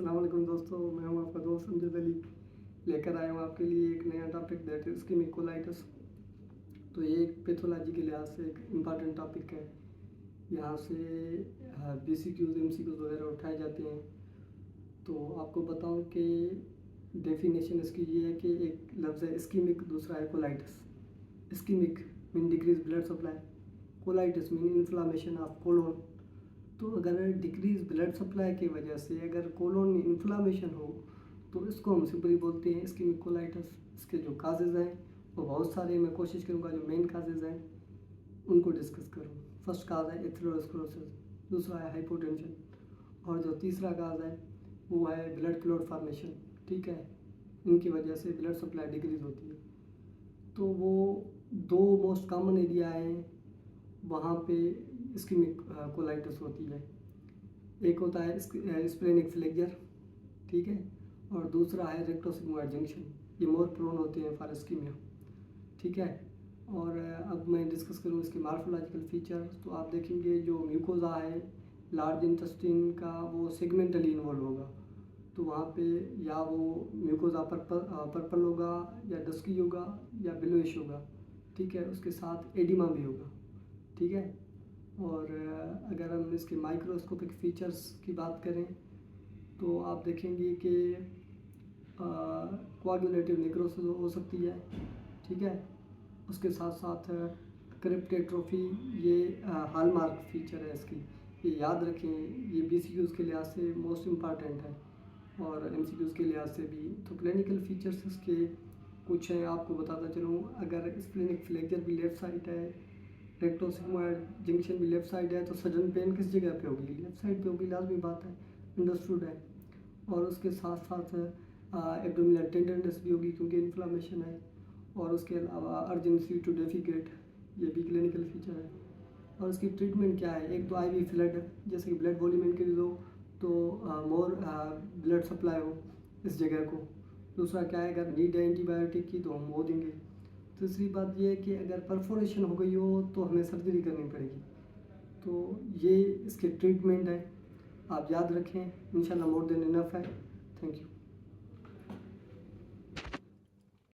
अस्सलाम वालेकुम दोस्तों, मैं हूं आपका दोस्त अमजद अली। लेकर आया हूं आपके लिए एक नया topic that is ischaemic colitis. तो ये एक पैथोलॉजी के लिहाज से एक इम्पॉर्टेंट टॉपिक है। यहाँ से BCQs MCQs वगैरह उठाए जाते हैं। तो आपको बताऊं कि डेफिनेशन इसकी ये है कि एक लफ्ज़ है इस्केमिक, दूसरा है colitis. Ischaemic mean decrease blood supply, colitis mean inflammation of colon. तो अगर डिक्रीज ब्लड सप्लाई की वजह से अगर कोलोन में इन्फ्लामेशन हो तो इसको हम सिंपली बोलते हैं इस्केमिक कोलाइटिस। इसके जो काजेज़ हैं वो बहुत सारे, मैं कोशिश करूँगा जो मेन काजेज़ हैं उनको डिस्कस करूँ। फर्स्ट काज है एथेरोस्क्लेरोसिस, दूसरा है हाइपोटेंशन, और जो तीसरा काज है वो है ब्लड क्लॉट फॉर्मेशन। ठीक है, इनकी वजह से ब्लड सप्लाई डिक्रीज होती है। तो वो दो मोस्ट कॉमन एरिया हैं वहाँ पे इस्केमिक कोलाइटिस होती है। एक होता है स्प्लेनिक फ्लेक्चर, ठीक है, और दूसरा है रेक्टोसिग्मोइड जंक्शन। ये मोर प्रोन होते हैं फॉर इस्कीमिया, ठीक है। और अब मैं डिस्कस करूँ इसके मार्फोलॉजिकल फीचर। तो आप देखेंगे जो म्यूकोजा है लार्ज इंटेस्टाइन का वो सेगमेंटली इन्वॉल्व होगा। तो वहाँ पे या वो म्यूकोजा पर्पल होगा या डस्की होगा या ब्लूइश होगा, ठीक है। उसके साथ एडिमा भी होगा, ठीक है। और अगर हम इसके माइक्रोस्कोपिक फीचर्स की बात करें तो आप देखेंगे कि कोआगुलेटिव नेक्रोसिस हो सकती है, ठीक है। उसके साथ साथ क्रिप्टेट्रोफी, ये हॉलमार्क फीचर है इसकी, ये याद रखें। ये BCQs के लिहाज से मोस्ट इम्पॉर्टेंट है और MCQs के लिहाज से भी। तो क्लिनिकल फीचर्स इसके कुछ हैं, आपको बताता चलूँ। अगर स्प्लेनिक फ्लेक्चर भी लेफ़्ट साइड है, रेक्टोसिग्मोइड जंक्शन भी लेफ़्ट साइड है, तो सडन पेन किस जगह पे होगी? लेफ़्ट साइड पे होगी, लाजमी बात है, अंडरस्टूड है। और उसके साथ साथ एब्डोमिनल टेंडरनेस भी होगी क्योंकि इन्फ्लामेशन है। और उसके अलावा अर्जेंसी टू डेफिकेट, ये भी क्लिनिकल फीचर है। और इसकी ट्रीटमेंट क्या है? एक तो IV फ्लड, जैसे कि ब्लड वॉल्यूम इंक्रीज हो तो मोर ब्लड सप्लाई हो इस जगह को। दूसरा क्या है, अगर नीड है एंटीबायोटिक की तो हम वो देंगे। तीसरी बात ये है कि अगर परफोरेशन हो गई हो तो हमें सर्जरी करनी पड़ेगी। तो ये इसके ट्रीटमेंट है, आप याद रखें। इंशाल्लाह मोर देन इनफ है। Thank you.